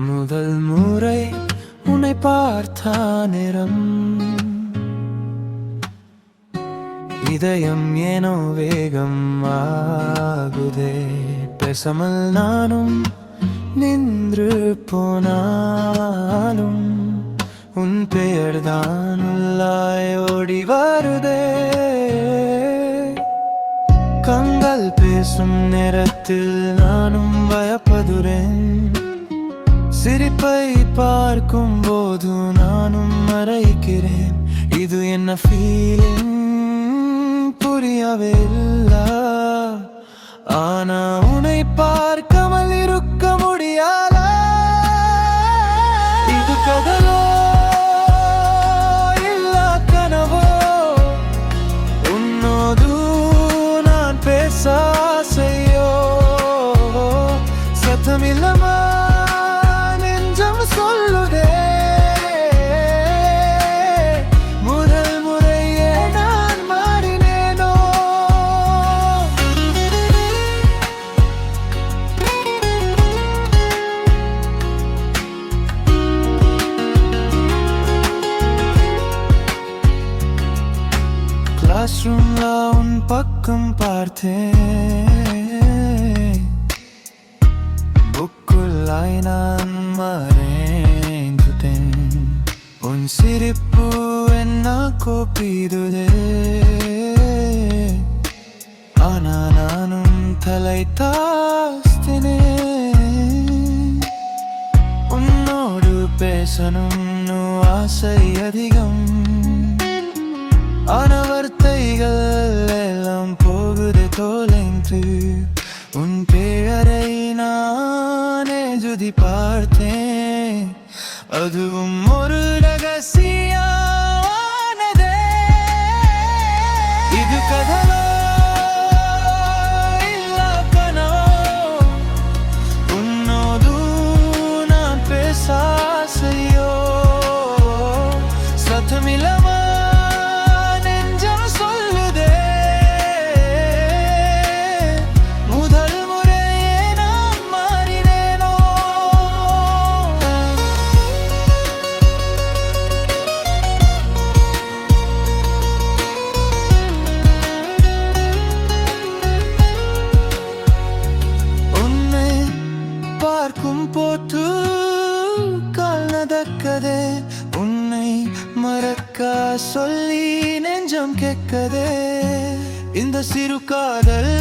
முதல் முறை உன்னை பார்த்த நேரம் இதயம் ஏனோ வேகம் ஆகுதே. பேசாமல் நானும் நின்று போனாலும் உன் பெயர்தான் உள்ளாய் ஓடி வருதே. கண்கள் பேசும் நேரத்தில் நானும் பயப்படுறேன். சிரிப்பை பார்க்கும் போது நானும் மறைக்கிறேன். இது என்ன ஃபீலிங் புரியவே இல்லை. ஆனா உன்னை பார்க்காமல் இருக்க முடியாத. இது கதலோ இல்ல கனவோ, உன்னோடு நான் பேச ஆசையோ. சத்தமில்லமா சொல்லுதே. முதல் முறையே நான் மாறினேனோ. கிளாஸ் ரூம்ல உன் பக்கம் பார்த்தேன். புக்குள்ளாய் நான் மறைந்துட்டேன். உன் சிரிப்பு என்ன கோப்பிடுதே. ஆனா நானும் தலை தாழ்த்தினேன். உன்னோடு பேசணும்னு ஆசை அதிகம். ஆன வார்த்தைகள் எல்லாம் போகுது தொலைந்து. உன் பெயரை நானே ஜுதி பார்த்தேன். அதுவும் ஒரு ரகசியமானதே. இது கதலோ இல்ல கனவோ, உன்னோடு நான் பேச ஆசையோ. சத்தமில்லமா போட்டு கால் நடக்கதே. உன்னை மறக்க சொல்லி நெஞ்சம் கேட்கதே. இந்த சிறு காதல்